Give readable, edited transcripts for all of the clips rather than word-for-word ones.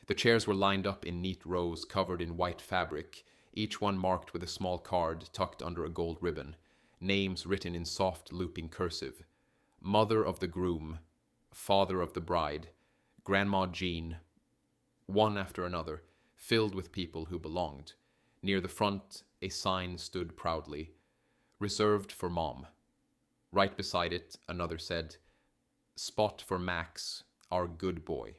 The chairs were lined up in neat rows covered in white fabric, each one marked with a small card tucked under a gold ribbon, names written in soft looping cursive. Mother of the groom, father of the bride, Grandma Jean, one after another, filled with people who belonged. Near the front, a sign stood proudly, reserved for Mom. Right beside it, another said, spot for Max, our good boy.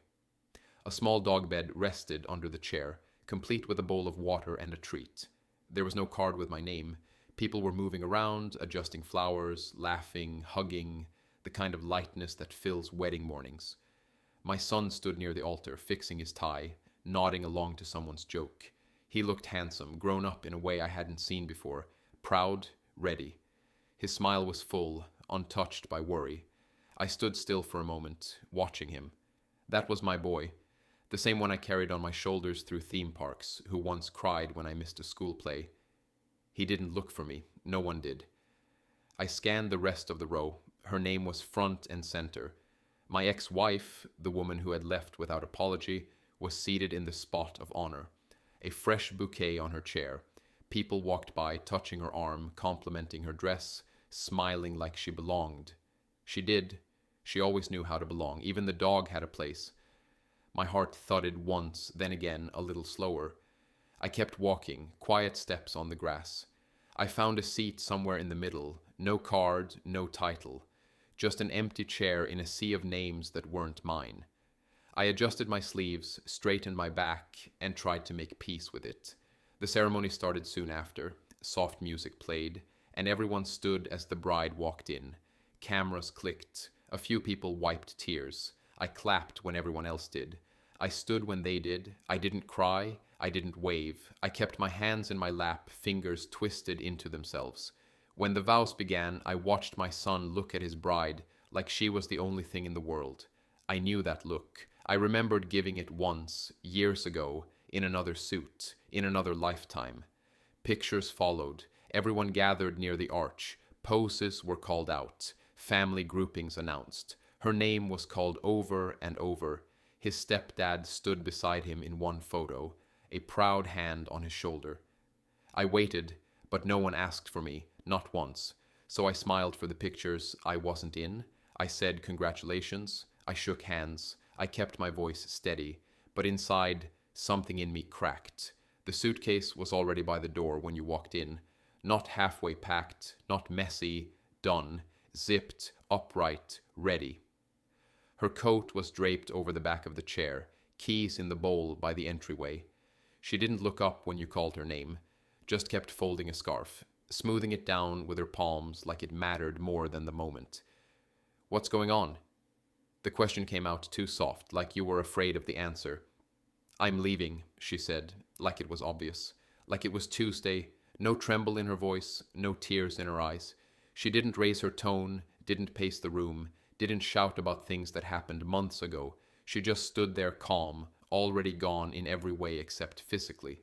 A small dog bed rested under the chair, complete with a bowl of water and a treat. There was no card with my name. People were moving around, adjusting flowers, laughing, hugging, the kind of lightness that fills wedding mornings. My son stood near the altar, fixing his tie, nodding along to someone's joke. He looked handsome, grown up in a way I hadn't seen before, proud, ready. His smile was full, untouched by worry. I stood still for a moment, watching him. That was my boy, the same one I carried on my shoulders through theme parks, who once cried when I missed a school play. He didn't look for me. No one did. I scanned the rest of the row. Her name was front and center. My ex-wife, the woman who had left without apology, was seated in the spot of honor, a fresh bouquet on her chair. People walked by, touching her arm, complimenting her dress, smiling like she belonged. She did. She always knew how to belong. Even the dog had a place. My heart thudded once, then again, a little slower. I kept walking, quiet steps on the grass. I found a seat somewhere in the middle, no card, no title, just an empty chair in a sea of names that weren't mine. I adjusted my sleeves, straightened my back, and tried to make peace with it. The ceremony started soon after. Soft music played, and everyone stood as the bride walked in. Cameras clicked. A few people wiped tears. I clapped when everyone else did. I stood when they did. I didn't cry. I didn't wave. I kept my hands in my lap, fingers twisted into themselves. When the vows began, I watched my son look at his bride like she was the only thing in the world. I knew that look. I remembered giving it once, years ago, in another suit, in another lifetime. Pictures followed. Everyone gathered near the arch. Poses were called out. Family groupings announced. Her name was called over and over. His stepdad stood beside him in one photo, a proud hand on his shoulder. I waited, but no one asked for me, not once. So I smiled for the pictures I wasn't in. I said congratulations. I shook hands. I kept my voice steady, but inside, something in me cracked. The suitcase was already by the door when you walked in. Not halfway packed, not messy, done, zipped, upright, ready. Her coat was draped over the back of the chair, keys in the bowl by the entryway. She didn't look up when you called her name, just kept folding a scarf, smoothing it down with her palms like it mattered more than the moment. What's going on? The question came out too soft, like you were afraid of the answer. I'm leaving, she said, like it was obvious. Like it was Tuesday, no tremble in her voice, no tears in her eyes. She didn't raise her tone, didn't pace the room, didn't shout about things that happened months ago. She just stood there calm, already gone in every way except physically.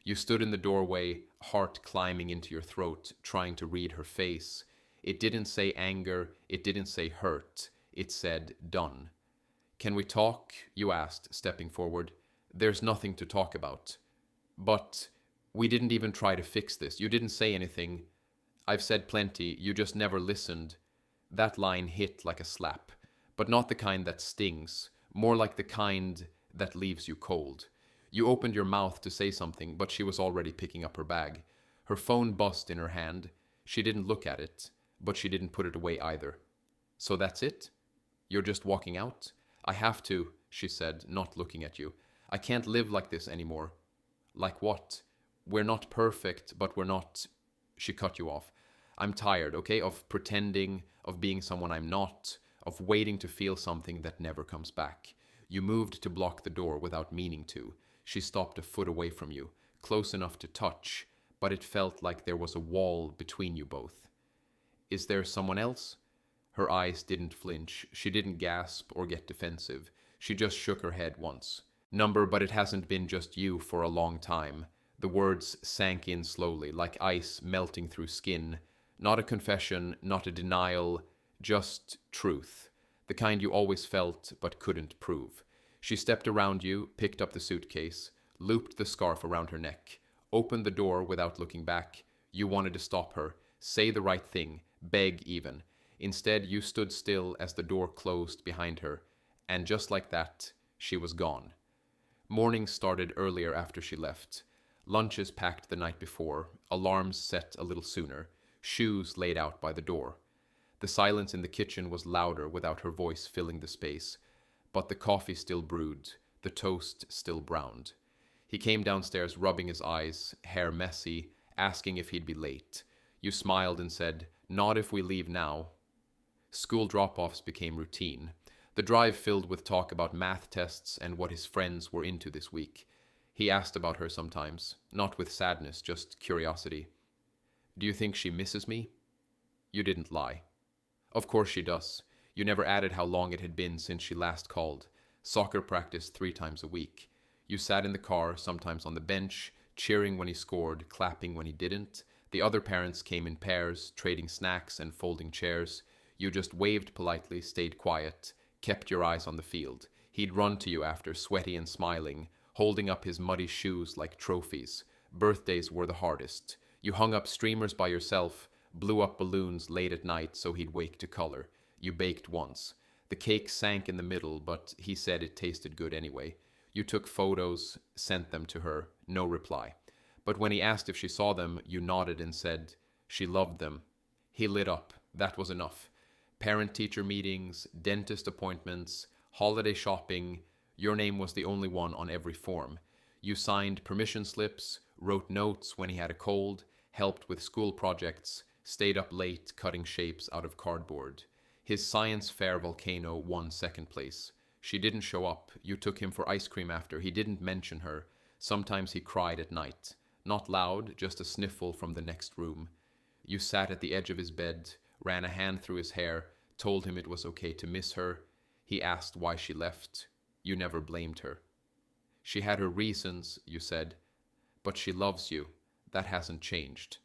You stood in the doorway, heart climbing into your throat, trying to read her face. It didn't say anger, it didn't say hurt, it said done. Can we talk? You asked, stepping forward. There's nothing to talk about. But we didn't even try to fix this. You didn't say anything. I've said plenty, you just never listened. That line hit like a slap, but not the kind that stings, more like the kind that leaves you cold. You opened your mouth to say something, but she was already picking up her bag. Her phone buzzed in her hand. She didn't look at it, but she didn't put it away either. So that's it? You're just walking out? I have to, she said, not looking at you. I can't live like this anymore. Like what? We're not perfect, but we're not... She cut you off. I'm tired, okay, of pretending, of being someone I'm not, of waiting to feel something that never comes back. You moved to block the door without meaning to. She stopped a foot away from you, close enough to touch, but it felt like there was a wall between you both. Is there someone else? Her eyes didn't flinch. She didn't gasp or get defensive. She just shook her head once. Number, but it hasn't been just you for a long time. The words sank in slowly, like ice melting through skin. Not a confession, not a denial, just truth. The kind you always felt but couldn't prove. She stepped around you, picked up the suitcase, looped the scarf around her neck, opened the door without looking back. You wanted to stop her, say the right thing, beg even. Instead, you stood still as the door closed behind her, and just like that, she was gone. Morning started earlier after she left. Lunches packed the night before, alarms set a little sooner, shoes laid out by the door. The silence in the kitchen was louder without her voice filling the space, but the coffee still brewed, the toast still browned. He came downstairs rubbing his eyes, hair messy, asking if he'd be late. You smiled and said, "Not if we leave now." School drop-offs became routine. The drive filled with talk about math tests and what his friends were into this week. He asked about her sometimes, not with sadness, just curiosity. "Do you think she misses me?" You didn't lie. Of course she does. You never added how long it had been since she last called. Soccer practice 3 times a week. You sat in the car, sometimes on the bench, cheering when he scored, clapping when he didn't. The other parents came in pairs, trading snacks and folding chairs. You just waved politely, stayed quiet, kept your eyes on the field. He'd run to you after, sweaty and smiling, holding up his muddy shoes like trophies. Birthdays were the hardest. You hung up streamers by yourself, blew up balloons late at night so he'd wake to color. You baked once. The cake sank in the middle, but he said it tasted good anyway. You took photos, sent them to her, no reply. But when he asked if she saw them, you nodded and said she loved them. He lit up. That was enough. Parent-teacher meetings, dentist appointments, holiday shopping. Your name was the only one on every form. You signed permission slips, wrote notes when he had a cold, helped with school projects, stayed up late cutting shapes out of cardboard. His science fair volcano won second place. She didn't show up. You took him for ice cream after. He didn't mention her. Sometimes he cried at night. Not loud, just a sniffle from the next room. You sat at the edge of his bed, ran a hand through his hair, told him it was okay to miss her. He asked why she left. You never blamed her. She had her reasons, you said, but she loves you. That hasn't changed.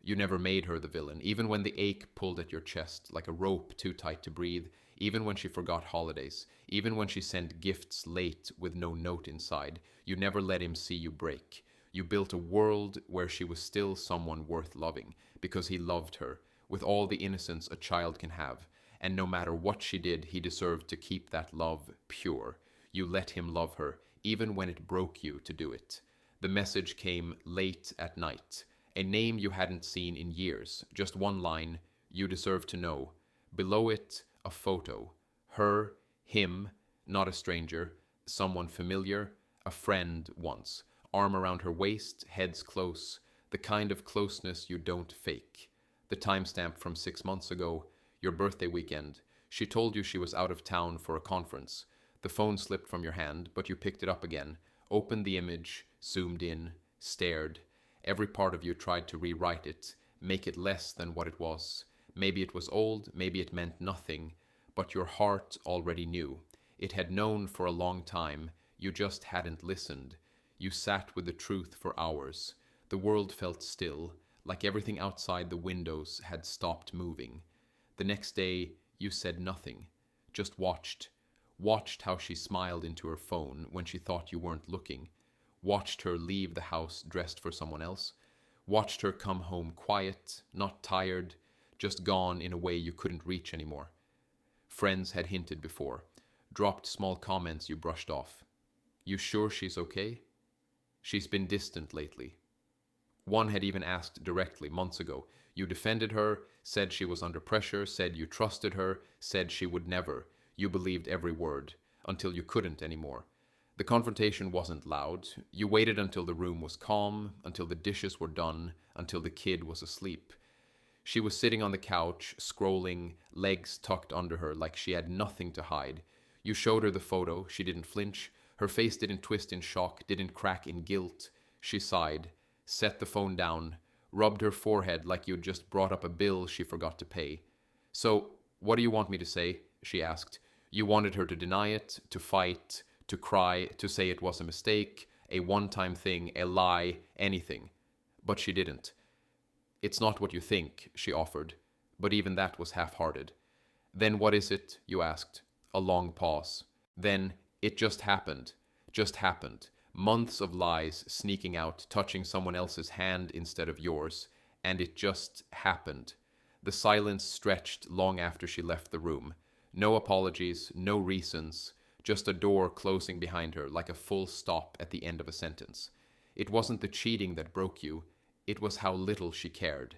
You never made her the villain, even when the ache pulled at your chest like a rope too tight to breathe, even when she forgot holidays, even when she sent gifts late with no note inside. You never let him see you break. You built a world where she was still someone worth loving, because he loved her, with all the innocence a child can have, and no matter what she did, he deserved to keep that love pure. You let him love her, even when it broke you to do it. The message came late at night. A name you hadn't seen in years, just one line, "You deserve to know." Below it, a photo. Her, him, not a stranger, someone familiar, a friend once. Arm around her waist, heads close, the kind of closeness you don't fake. The timestamp from 6 months ago, your birthday weekend. She told you she was out of town for a conference. The phone slipped from your hand, but you picked it up again, opened the image, zoomed in, stared. Every part of you tried to rewrite it, make it less than what it was. Maybe it was old, maybe it meant nothing, but your heart already knew. It had known for a long time, you just hadn't listened. You sat with the truth for hours. The world felt still, like everything outside the windows had stopped moving. The next day, you said nothing, just watched. Watched how she smiled into her phone when she thought you weren't looking. Watched her leave the house dressed for someone else. Watched her come home quiet, not tired, just gone in a way you couldn't reach anymore. Friends had hinted before, dropped small comments you brushed off. "You sure she's okay?" "She's been distant lately." One had even asked directly months ago. You defended her, said she was under pressure, said you trusted her, said she would never. You believed every word, until you couldn't anymore. The confrontation wasn't loud. You waited until the room was calm, until the dishes were done, until the kid was asleep. She was sitting on the couch, scrolling, legs tucked under her like she had nothing to hide. You showed her the photo. She didn't flinch. Her face didn't twist in shock, didn't crack in guilt. She sighed, set the phone down, rubbed her forehead like you'd just brought up a bill she forgot to pay. "So, what do you want me to say?" she asked. You wanted her to deny it, to fight, to cry, to say it was a mistake, a one-time thing, a lie, anything. But she didn't. "It's not what you think," she offered, but even that was half-hearted. "Then what is it?" you asked. A long pause. Then, It just happened. Just happened. Months of lies sneaking out, touching someone else's hand instead of yours, and it just happened. The silence stretched long after she left the room. No apologies, no reasons, just a door closing behind her like a full stop at the end of a sentence. It wasn't the cheating that broke you, it was how little she cared.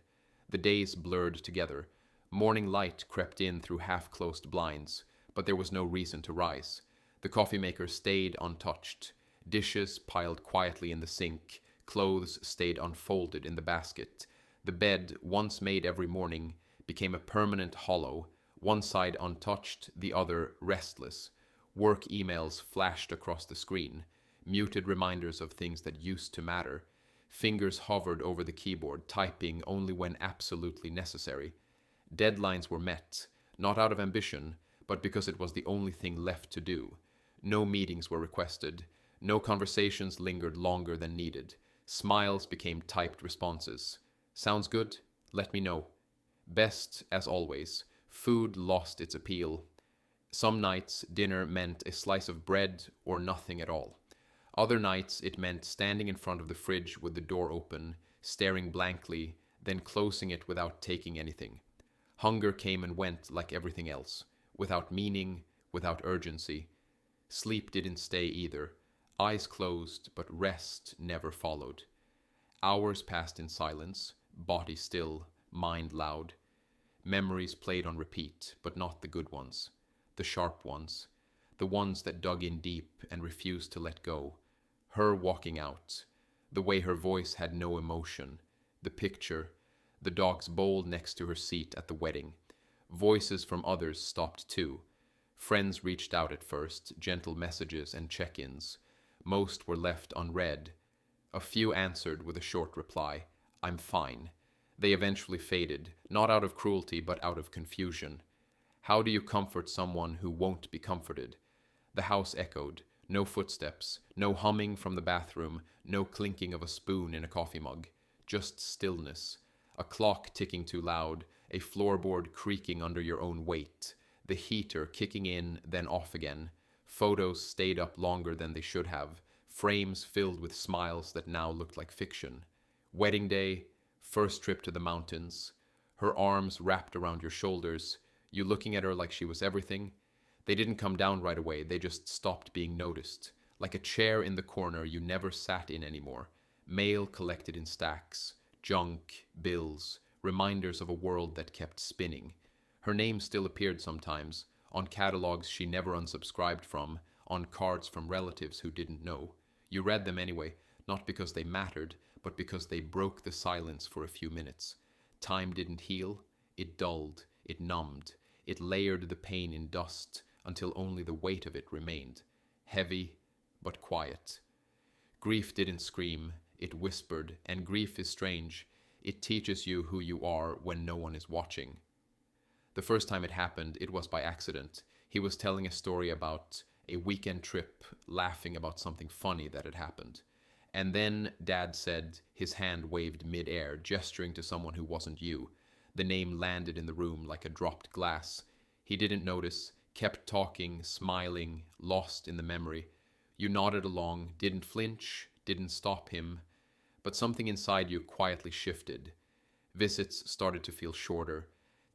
The days blurred together. Morning light crept in through half-closed blinds, but there was no reason to rise. The coffee maker stayed untouched. Dishes piled quietly in the sink. Clothes stayed unfolded in the basket. The bed, once made every morning, became a permanent hollow, one side untouched, the other restless. Work emails flashed across the screen, muted reminders of things that used to matter. Fingers hovered over the keyboard, typing only when absolutely necessary. Deadlines were met, not out of ambition, but because it was the only thing left to do. No meetings were requested. No conversations lingered longer than needed. Smiles became typed responses. Sounds good? Let me know. Best, as always, food lost its appeal. Some nights, dinner meant a slice of bread or nothing at all. Other nights, it meant standing in front of the fridge with the door open, staring blankly, then closing it without taking anything. Hunger came and went like everything else, without meaning, without urgency. Sleep didn't stay either. Eyes closed, but rest never followed. Hours passed in silence, body still, mind loud. Memories played on repeat, but not the good ones. The sharp ones. The ones that dug in deep and refused to let go. Her walking out. The way her voice had no emotion. The picture. The dog's bowl next to her seat at the wedding. Voices from others stopped too. Friends reached out at first, gentle messages and check-ins. Most were left unread. A few answered with a short reply, "I'm fine." They eventually faded, not out of cruelty but out of confusion. How do you comfort someone who won't be comforted? The house echoed. No footsteps, no humming from the bathroom, no clinking of a spoon in a coffee mug. Just stillness. A clock ticking too loud, a floorboard creaking under your own weight, the heater kicking in, then off again. Photos stayed up longer than they should have, frames filled with smiles that now looked like fiction. Wedding day, first trip to the mountains, her arms wrapped around your shoulders, you looking at her like she was everything. They didn't come down right away, they just stopped being noticed. Like a chair in the corner you never sat in anymore. Mail collected in stacks, junk, bills, reminders of a world that kept spinning. Her name still appeared sometimes, on catalogs she never unsubscribed from, on cards from relatives who didn't know. You read them anyway, not because they mattered, but because they broke the silence for a few minutes. Time didn't heal, it dulled, it numbed, it layered the pain in dust until only the weight of it remained. Heavy, but quiet. Grief didn't scream, it whispered, and grief is strange. It teaches you who you are when no one is watching. The first time it happened, it was by accident. He was telling a story about a weekend trip, laughing about something funny that had happened. And then Dad said, his hand waved mid-air, gesturing to someone who wasn't you. The name landed in the room like a dropped glass. He didn't notice, kept talking, smiling, lost in the memory. You nodded along, didn't flinch, didn't stop him, but something inside you quietly shifted. Visits started to feel shorter.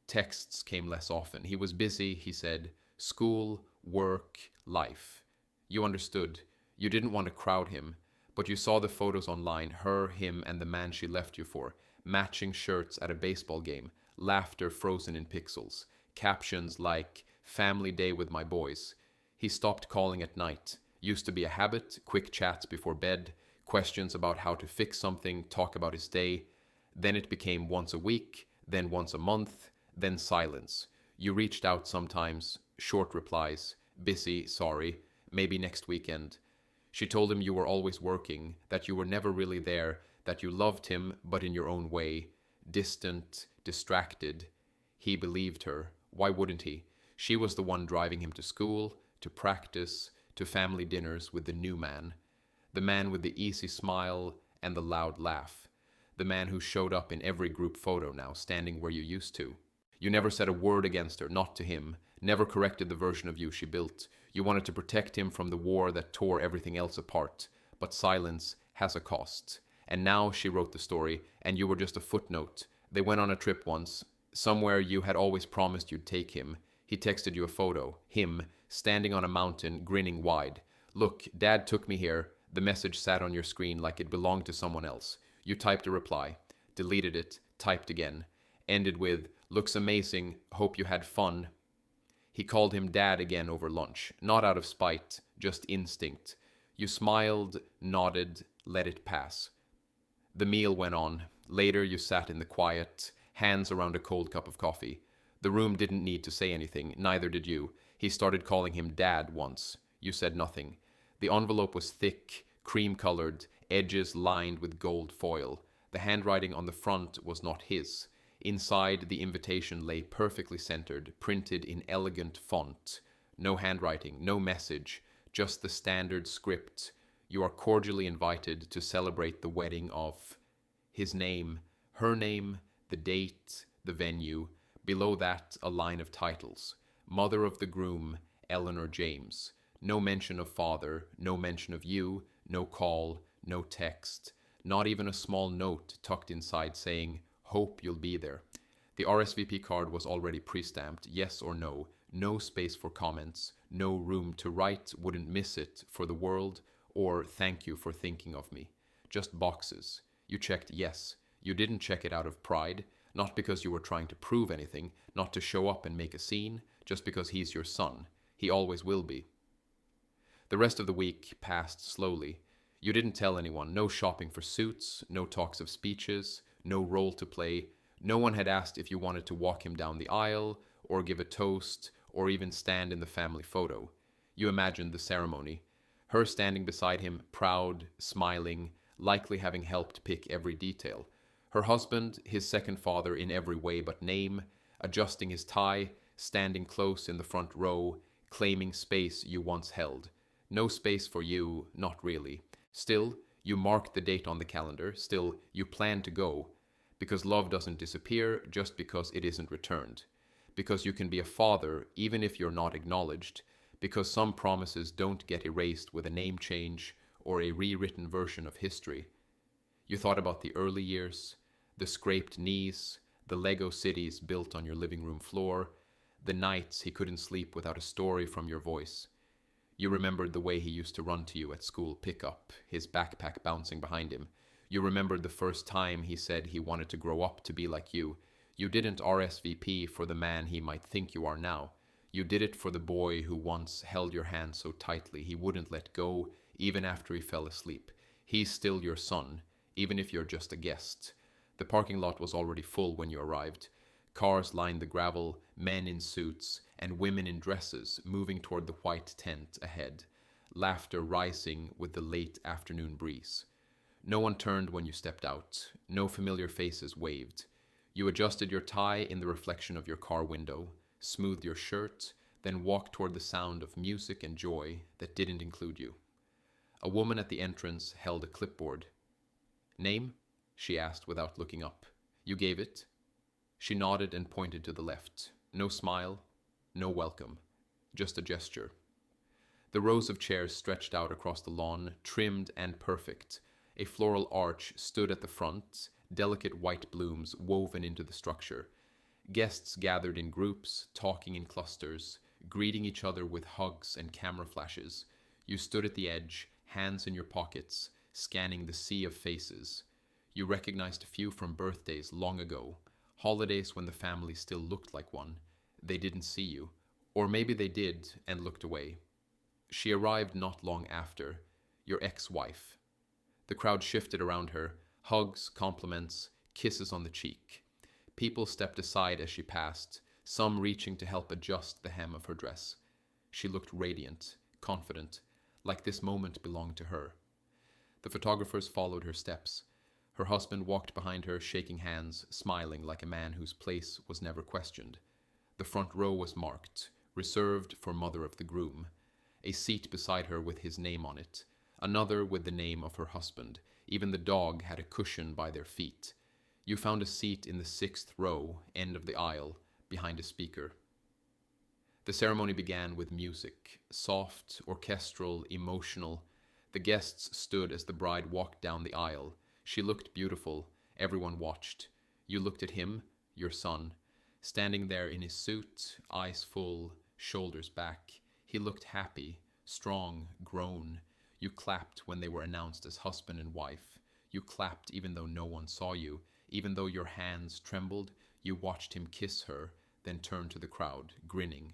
Texts came less often. He was busy, he said. School, work, life. You understood. You didn't want to crowd him, but you saw the photos online, her, him, and the man she left you for. Matching shirts at a baseball game. Laughter frozen in pixels. Captions like, "Family day with my boys." He stopped calling at night. Used to be a habit, quick chats before bed, questions about how to fix something, talk about his day. Then it became once a week, then once a month, then silence. You reached out sometimes, short replies, busy, sorry, maybe next weekend. She told him you were always working, that you were never really there, that you loved him, but in your own way, distant, distracted. He believed her. Why wouldn't he? She was the one driving him to school, to practice, to family dinners with the new man. The man with the easy smile and the loud laugh. The man who showed up in every group photo now, standing where you used to. You never said a word against her, not to him, never corrected the version of you she built. You wanted to protect him from the war that tore everything else apart, but silence has a cost. And now she wrote the story, and you were just a footnote. They went on a trip once, somewhere you had always promised you'd take him. He texted you a photo, him, standing on a mountain, grinning wide. Look, Dad took me here. The message sat on your screen like it belonged to someone else. You typed a reply, deleted it, typed again. Ended with, looks amazing, hope you had fun. He called him Dad again over lunch, not out of spite, just instinct. You smiled, nodded, let it pass. The meal went on. Later you sat in the quiet, hands around a cold cup of coffee. The room didn't need to say anything, neither did you. He started calling him Dad once. You said nothing. The envelope was thick, cream-colored, edges lined with gold foil. The handwriting on the front was not his. Inside, the invitation lay perfectly centered, printed in elegant font. No handwriting, no message, just the standard script. You are cordially invited to celebrate the wedding of his name, her name, the date, the venue. Below that, a line of titles. Mother of the groom, Eleanor James. No mention of father, no mention of you, no call, no text. Not even a small note tucked inside saying, hope you'll be there. The RSVP card was already pre-stamped, yes or no. No space for comments, no room to write, wouldn't miss it for the world, or thank you for thinking of me. Just boxes. You checked yes. You didn't check it out of pride, not because you were trying to prove anything, not to show up and make a scene, just because he's your son. He always will be. The rest of the week passed slowly. You didn't tell anyone, no shopping for suits, no talks of speeches, no role to play. No one had asked if you wanted to walk him down the aisle, or give a toast, or even stand in the family photo. You imagined the ceremony. Her standing beside him, proud, smiling, likely having helped pick every detail. Her husband, his second father in every way but name, adjusting his tie, standing close in the front row, claiming space you once held. No space for you, not really. Still, you marked the date on the calendar. Still, you plan to go. Because love doesn't disappear just because it isn't returned. Because you can be a father even if you're not acknowledged. Because some promises don't get erased with a name change or a rewritten version of history. You thought about the early years, the scraped knees, the Lego cities built on your living room floor, the nights he couldn't sleep without a story from your voice. You remembered the way he used to run to you at school pickup, his backpack bouncing behind him. You remembered the first time he said he wanted to grow up to be like you. You didn't RSVP for the man he might think you are now. You did it for the boy who once held your hand so tightly he wouldn't let go even after he fell asleep. He's still your son, even if you're just a guest. The parking lot was already full when you arrived. Cars lined the gravel, men in suits, and women in dresses moving toward the white tent ahead, laughter rising with the late afternoon breeze. No one turned when you stepped out. No familiar faces waved. You adjusted your tie in the reflection of your car window, smoothed your shirt, then walked toward the sound of music and joy that didn't include you. A woman at the entrance held a clipboard. Name? She asked without looking up. You gave it. She nodded and pointed to the left. No smile, no welcome, just a gesture. The rows of chairs stretched out across the lawn, trimmed and perfect. A floral arch stood at the front, delicate white blooms woven into the structure. Guests gathered in groups, talking in clusters, greeting each other with hugs and camera flashes. You stood at the edge, hands in your pockets, scanning the sea of faces. You recognized a few from birthdays long ago, holidays when the family still looked like one. They didn't see you. Or maybe they did and looked away. She arrived not long after, your ex-wife. The crowd shifted around her, hugs, compliments, kisses on the cheek. People stepped aside as she passed, some reaching to help adjust the hem of her dress. She looked radiant, confident, like this moment belonged to her. The photographers followed her steps. Her husband walked behind her, shaking hands, smiling like a man whose place was never questioned. The front row was marked, reserved for mother of the groom. A seat beside her with his name on it, another with the name of her husband. Even the dog had a cushion by their feet. You found a seat in the 6th row, end of the aisle, behind a speaker. The ceremony began with music, soft, orchestral, emotional. The guests stood as the bride walked down the aisle. She looked beautiful. Everyone watched. You looked at him, your son, standing there in his suit, eyes full, shoulders back. He looked happy, strong, grown. You clapped when they were announced as husband and wife. You clapped even though no one saw you. Even though your hands trembled, you watched him kiss her, then turn to the crowd, grinning.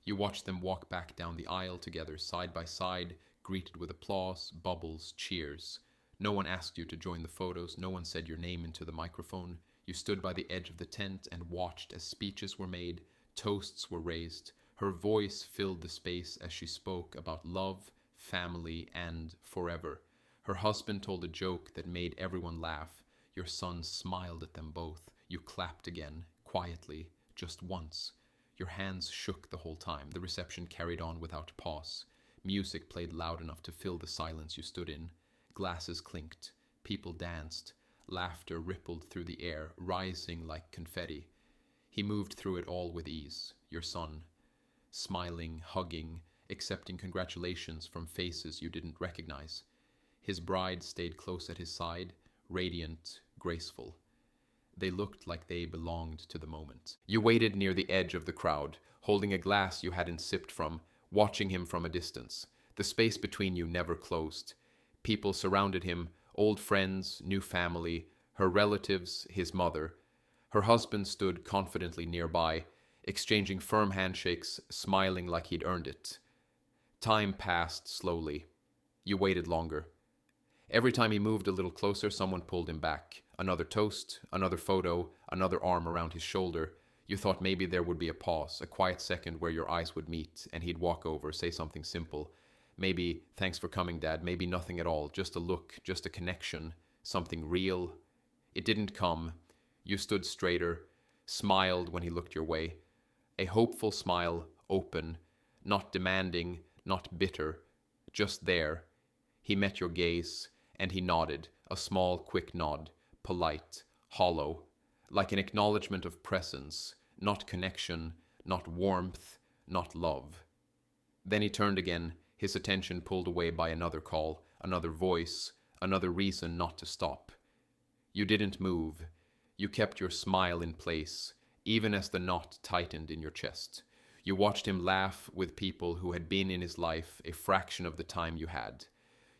You watched them walk back down the aisle together, side by side, greeted with applause, bubbles, cheers. No one asked you to join the photos. No one said your name into the microphone. You stood by the edge of the tent and watched as speeches were made, toasts were raised. Her voice filled the space as she spoke about love, family, and forever. Her husband told a joke that made everyone laugh. Your son smiled at them both. You clapped again, quietly, just once. Your hands shook the whole time. The reception carried on without pause. Music played loud enough to fill the silence you stood in. Glasses clinked. People danced. Laughter rippled through the air, rising like confetti. He moved through it all with ease, your son, smiling, hugging, accepting congratulations from faces you didn't recognize. His bride stayed close at his side, radiant, graceful. They looked like they belonged to the moment. You waited near the edge of the crowd, holding a glass you hadn't sipped from, watching him from a distance. The space between you never closed. People surrounded him, old friends, new family, her relatives, his mother. Her husband stood confidently nearby, exchanging firm handshakes, smiling like he'd earned it. Time passed slowly. You waited longer. Every time he moved a little closer, someone pulled him back. Another toast, another photo, another arm around his shoulder. You thought maybe there would be a pause, a quiet second where your eyes would meet, and he'd walk over, say something simple. Maybe, "Thanks for coming, Dad." Maybe nothing at all, just a look, just a connection, something real. It didn't come. You stood straighter, smiled when he looked your way. A hopeful smile, open, not demanding, not bitter, just there. He met your gaze, and he nodded, a small, quick nod, polite, hollow, like an acknowledgement of presence, not connection, not warmth, not love. Then he turned again, his attention pulled away by another call, another voice, another reason not to stop. You didn't move. You kept your smile in place, even as the knot tightened in your chest. You watched him laugh with people who had been in his life a fraction of the time you had.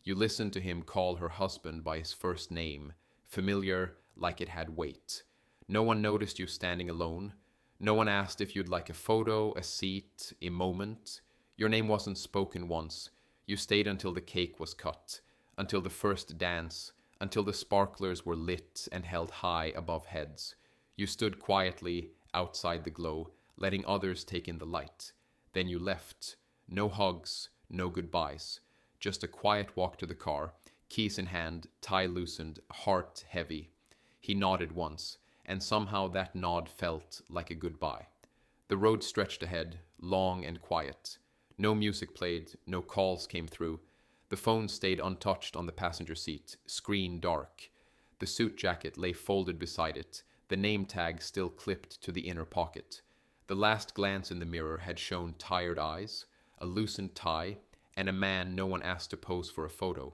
You listened to him call her husband by his first name, familiar like it had weight. No one noticed you standing alone. No one asked if you'd like a photo, a seat, a moment. Your name wasn't spoken once. You stayed until the cake was cut, until the first dance, until the sparklers were lit and held high above heads. You stood quietly outside the glow, letting others take in the light. Then you left. No hugs, no goodbyes. Just a quiet walk to the car, keys in hand, tie loosened, heart heavy. He nodded once, and somehow that nod felt like a goodbye. The road stretched ahead, long and quiet. No music played, no calls came through. The phone stayed untouched on the passenger seat, screen dark. The suit jacket lay folded beside it, the name tag still clipped to the inner pocket. The last glance in the mirror had shown tired eyes, a loosened tie, and a man no one asked to pose for a photo.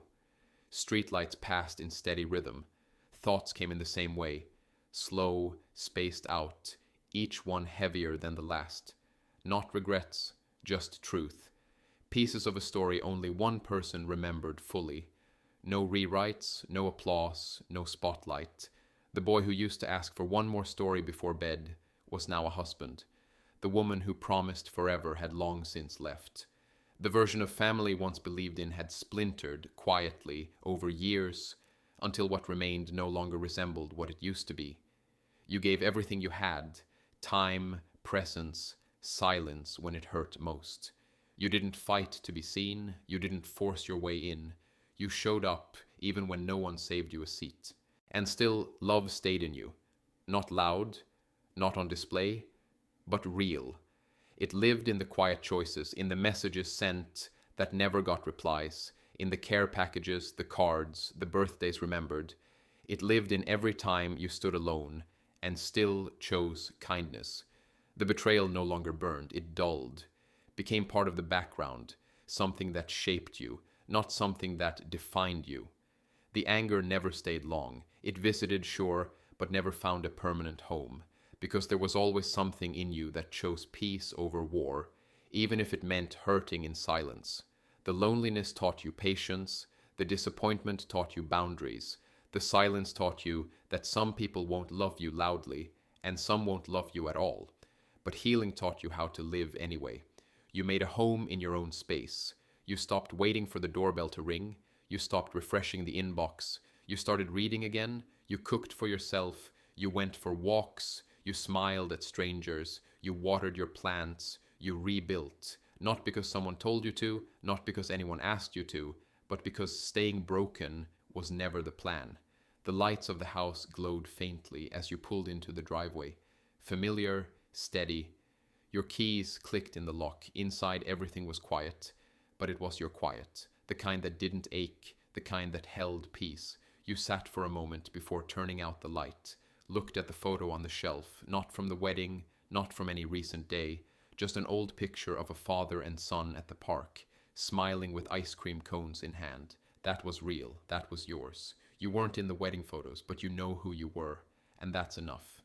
Streetlights passed in steady rhythm. Thoughts came in the same way, slow, spaced out, each one heavier than the last. Not regrets, just truth. Pieces of a story only one person remembered fully. No rewrites, no applause, no spotlight. The boy who used to ask for one more story before bed was now a husband. The woman who promised forever had long since left. The version of family once believed in had splintered quietly over years until what remained no longer resembled what it used to be. You gave everything you had, time, presence, silence when it hurt most. You didn't fight to be seen, you didn't force your way in. You showed up even when no one saved you a seat. And still, love stayed in you. Not loud, not on display, but real. It lived in the quiet choices, in the messages sent that never got replies, in the care packages, the cards, the birthdays remembered. It lived in every time you stood alone and still chose kindness. The betrayal no longer burned, it dulled. became part of the background, something that shaped you, not something that defined you. The anger never stayed long. It visited, sure, but never found a permanent home, because there was always something in you that chose peace over war, even if it meant hurting in silence. The loneliness taught you patience, the disappointment taught you boundaries, the silence taught you that some people won't love you loudly, and some won't love you at all. But healing taught you how to live anyway. You made a home in your own space. You stopped waiting for the doorbell to ring. You stopped refreshing the inbox. You started reading again. You cooked for yourself. You went for walks. You smiled at strangers. You watered your plants. You rebuilt. Not because someone told you to, not because anyone asked you to, but because staying broken was never the plan. The lights of the house glowed faintly as you pulled into the driveway. Familiar, steady. Your keys clicked in the lock. Inside everything was quiet, but it was your quiet, the kind that didn't ache, the kind that held peace. You sat for a moment before turning out the light, looked at the photo on the shelf, not from the wedding, not from any recent day, just an old picture of a father and son at the park, smiling with ice cream cones in hand. That was real, that was yours. You weren't in the wedding photos, but you know who you were, and that's enough.